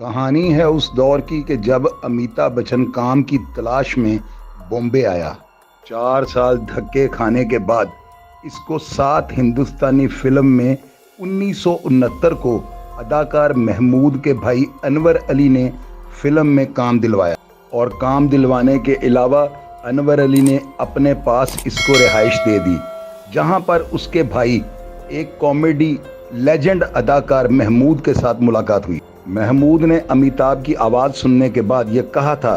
कहानी है उस दौर की कि जब अमिताभ बच्चन काम की तलाश में बॉम्बे आया। 4 साल धक्के खाने के बाद इसको 7 हिंदुस्तानी फिल्म में 1969 को अदाकार महमूद के भाई अनवर अली ने फिल्म में काम दिलवाया और काम दिलवाने के अलावा अनवर अली ने अपने पास इसको रिहाइश दे दी, जहां पर उसके भाई एक कॉमेडी लेजेंड अदाकार महमूद के साथ मुलाकात हुई। महमूद ने अमिताभ की आवाज़ सुनने के बाद ये कहा था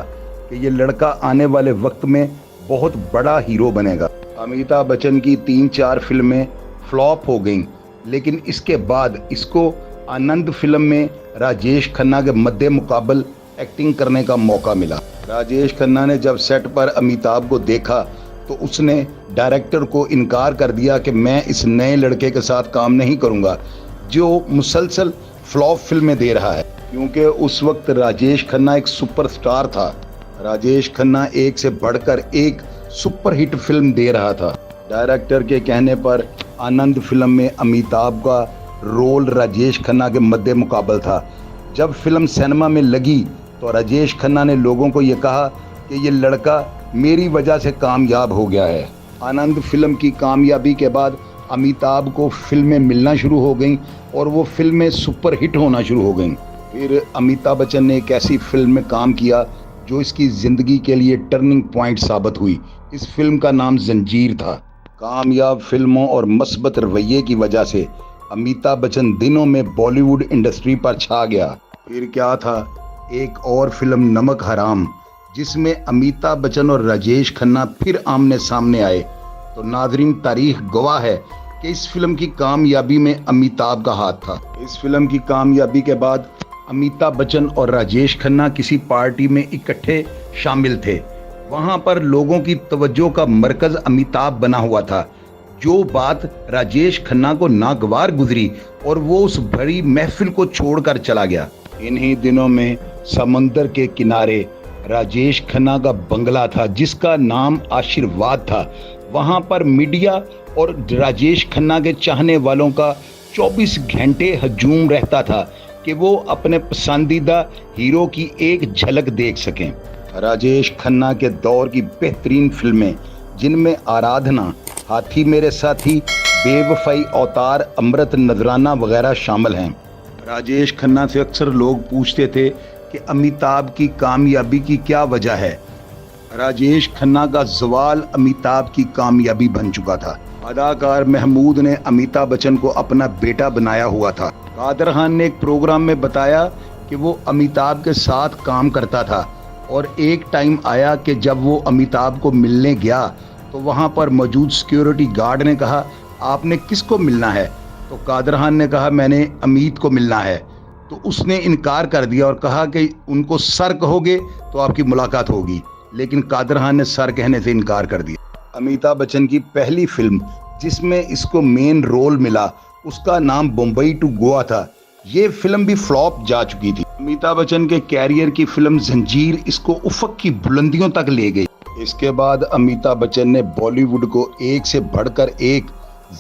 कि ये लड़का आने वाले वक्त में बहुत बड़ा हीरो बनेगा। अमिताभ बच्चन की 3-4 फिल्में फ्लॉप हो गईं, लेकिन इसके बाद इसको आनंद फिल्म में राजेश खन्ना के मद्दे मुकाबल एक्टिंग करने का मौका मिला। राजेश खन्ना ने जब सेट पर अमिताभ को देखा तो उसने डायरेक्टर को इनकार कर दिया कि मैं इस नए लड़के के साथ काम नहीं करूंगा जो मुसलसल फ्लॉप फिल्में दे रहा है, क्योंकि उस वक्त राजेश खन्ना एक सुपरस्टार था। राजेश खन्ना एक से बढ़कर एक सुपरहिट फिल्म दे रहा था। डायरेक्टर के कहने पर आनंद फिल्म में अमिताभ का रोल राजेश खन्ना के मद्दे मुकाबल था। जब फिल्म सिनेमा में लगी तो राजेश खन्ना ने लोगों को ये कहा कि ये लड़का मेरी वजह से कामयाब हो गया है। आनंद फिल्म की कामयाबी के बाद अमिताभ को फिल्में मिलना शुरू हो गईं और वो फिल्में सुपरहिट होना शुरू हो गईं। फिर अमिताभ बच्चन ने एक ऐसी फिल्म में काम किया जो इसकी ज़िंदगी के लिए टर्निंग पॉइंट साबित हुई। इस फिल्म का नाम जंजीर था। कामयाब फिल्मों और मस्बत रवैये की वजह से अमिताभ बच्चन दिनों में बॉलीवुड इंडस्ट्री पर छा गया। फिर क्या था, एक और फिल्म नमक हराम, जिसमें अमिताभ बच्चन और राजेश खन्ना फिर आमने सामने आए। तो नाजरीन, तारीख गवाह है कि इस फिल्म की कामयाबी में अमिताभ का हाथ था। इस फिल्म की कामयाबी के बाद अमिताभ बच्चन और राजेश खन्ना किसी पार्टी में इकट्ठे शामिल थे। वहां पर लोगों की तवज्जो का मरकज अमिताभ बना हुआ था। जो बात राजेश खन्ना को नागवार गुजरी और वो उस बड़ी महफिल को छोड़कर चला गया। इन्हीं दिनों में समंदर के किनारे राजेश खन्ना का बंगला था जिसका नाम आशीर्वाद था। वहां पर मीडिया और राजेश खन्ना के चाहने वालों का 24 घंटे हजूम रहता था कि वो अपने पसंदीदा हीरो की एक झलक देख सकें। राजेश खन्ना के दौर की बेहतरीन फिल्में, जिनमें आराधना, हाथी मेरे साथी, बेवफाई, अवतार, अमृत, नजराना वगैरह शामिल हैं। राजेश खन्ना से अक्सर लोग पूछते थे कि अमिताभ की कामयाबी की क्या वजह है। राजेश खन्ना का ज़वाल अमिताभ की कामयाबी बन चुका था। अदाकार महमूद ने अमिताभ बच्चन को अपना बेटा बनाया हुआ था। कादर खान ने एक प्रोग्राम में बताया कि वो अमिताभ के साथ काम करता था और एक टाइम आया कि जब वो अमिताभ को मिलने गया तो वहाँ पर मौजूद सिक्योरिटी गार्ड ने कहा, आपने किसको मिलना है? तो कादर खान ने कहा, मैंने अमित को मिलना है। तो उसने इनकार कर दिया और कहा कि उनको सर कहोगे तो आपकी मुलाकात होगी, लेकिन कादर खान ने सर कहने से इनकार कर दिया। अमिताभ बच्चन की पहली फिल्म जिसमें इसको मेन रोल मिला उसका नाम बम्बई टू गोवा था। ये फिल्म भी फ्लॉप जा चुकी थी। अमिताभ बच्चन के कैरियर की फिल्म जंजीर इसको उफक की बुलंदियों तक ले गई। इसके बाद अमिताभ बच्चन ने बॉलीवुड को एक से बढ़कर एक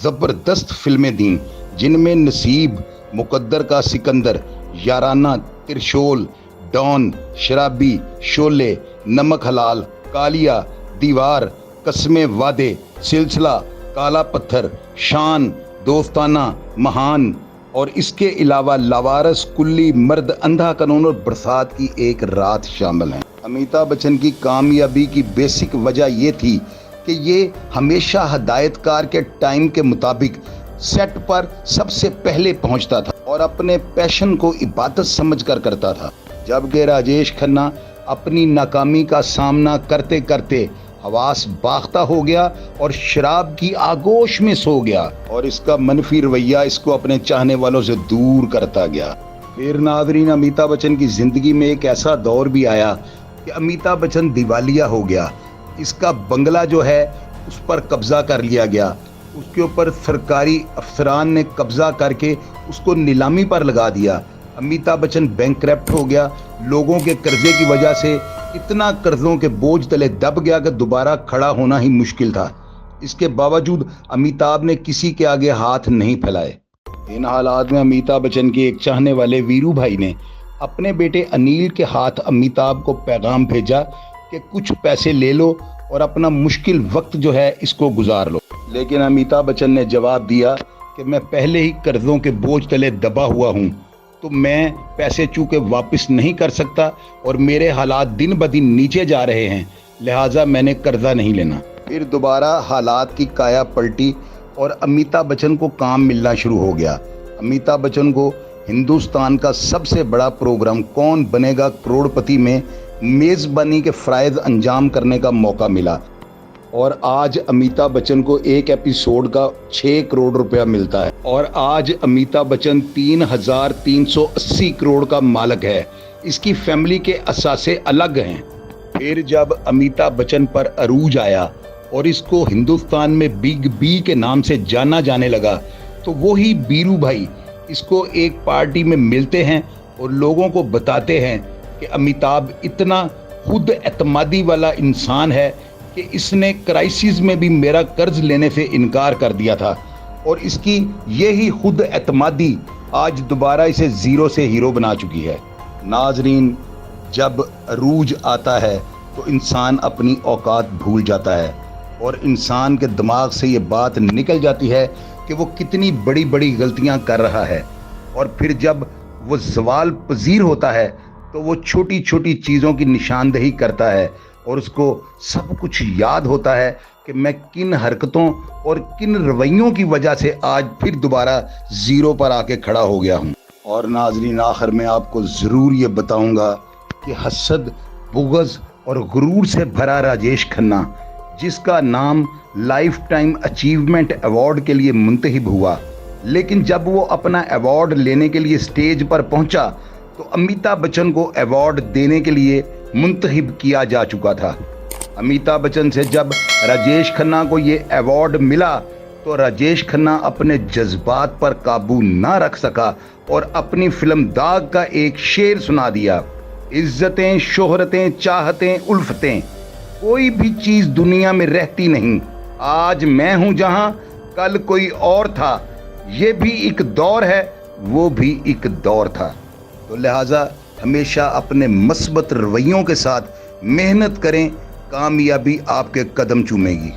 जबरदस्त फिल्में दी, जिनमें नसीब, मुकद्दर का सिकंदर, याराना, त्रिशूल, डॉन, शराबी, शोले, नमक हलाल, कालिया, दीवार, कस्मे वादे, सिलसिला, काला पत्थर, शान, दोस्ताना, महान और इसके अलावा लावारस, कुल्ली, मर्द, अंधा कानून और बरसात की एक रात शामिल हैं। अमिताभ बच्चन की कामयाबी की बेसिक वजह ये थी कि ये हमेशा हदायतकार के टाइम के मुताबिक सेट पर सबसे पहले पहुंचता था और अपने पैशन को इबादत समझकर करता था। जबकि राजेश खन्ना अपनी नाकामी का सामना करते करते हवास बाख्ता हो गया और शराब की आगोश में सो गया और इसका मनफी रवैया इसको अपने चाहने वालों से दूर करता गया। फिर नाजरीन, अमिताभ बच्चन की जिंदगी में एक ऐसा दौर भी आया कि अमिताभ बच्चन दिवालिया हो गया। इसका बंगला जो है उस पर कब्जा कर लिया गया। उसके ऊपर सरकारी अफसरान ने कब्जा करके उसको नीलामी पर लगा दिया। अमिताभ बच्चन बैंकक्रप्ट हो गया। लोगों के कर्जे की वजह से इतना कर्जों के बोझ तले दब गया कि दोबारा खड़ा होना ही मुश्किल था। इसके बावजूद अमिताभ ने किसी के आगे हाथ नहीं फैलाए। इन हालात में अमिताभ बच्चन के एक चाहने वाले वीरू भाई ने अपने बेटे अनिल के हाथ अमिताभ को पैगाम भेजा कि कुछ पैसे ले लो और अपना मुश्किल वक्त जो है इसको गुजार लो। लेकिन अमिताभ बच्चन ने जवाब दिया कि मैं पहले ही कर्जों के बोझ तले दबा हुआ हूँ, तो मैं पैसे चूके वापस नहीं कर सकता और मेरे हालात दिन ब दिन नीचे जा रहे हैं, लिहाजा मैंने कर्जा नहीं लेना। फिर दोबारा हालात की काया पलटी और अमिताभ बच्चन को काम मिलना शुरू हो गया। अमिताभ बच्चन को हिंदुस्तान का सबसे बड़ा प्रोग्राम कौन बनेगा करोड़पति में मेज़बानी के फ़राइज़ अंजाम करने का मौका मिला और आज अमिताभ बच्चन को एक एपिसोड का 6 करोड़ रुपया मिलता है और आज अमिताभ बच्चन 3,380 करोड़ का मालिक है। इसकी फैमिली के असासे अलग हैं। फिर जब अमिताभ बच्चन पर अरूज आया और इसको हिंदुस्तान में बिग बी के नाम से जाना जाने लगा, तो वही बीरू भाई इसको एक पार्टी में मिलते हैं और लोगों को बताते हैं कि अमिताभ इतना खुद एतमादी वाला इंसान है कि इसने क्राइसिस में भी मेरा कर्ज लेने से इनकार कर दिया था और इसकी यही खुद एतमादी आज दोबारा इसे ज़ीरो से हीरो बना चुकी है। नाजरीन, जब अरूज आता है तो इंसान अपनी औकात भूल जाता है और इंसान के दिमाग से ये बात निकल जाती है कि वो कितनी बड़ी बड़ी गलतियां कर रहा है और फिर जब वो ज़वाल पजीर होता है तो वो छोटी छोटी चीज़ों की निशानदेही करता है और उसको सब कुछ याद होता है कि मैं किन हरकतों और किन रवैयों की वजह से आज फिर दोबारा ज़ीरो पर आके खड़ा हो गया हूँ। और नाजरीन, आखिर में आपको ज़रूर ये बताऊँगा कि हसद, बुग़्ज़ और गुरूर से भरा राजेश खन्ना, जिसका नाम लाइफ टाइम अचीवमेंट अवार्ड के लिए मुंतखब हुआ, लेकिन जब वो अपना अवार्ड लेने के लिए स्टेज पर पहुंचा तो अमिताभ बच्चन को अवार्ड देने के लिए मुंतखब किया जा चुका था। अमिताभ बच्चन से जब राजेश खन्ना को ये अवार्ड मिला तो राजेश खन्ना अपने जज्बात पर काबू ना रख सका और अपनी फिल्म दाग का एक शेर सुना दिया, इज्जतें, शोहरतें, चाहतें, उल्फतें, कोई भी चीज़ दुनिया में रहती नहीं। आज मैं हूँ जहाँ कल कोई और था, ये भी एक दौर है, वो भी एक दौर था। तो लिहाजा हमेशा अपने मस्बत रवैयों के साथ मेहनत करें, कामयाबी आपके कदम चूमेगी।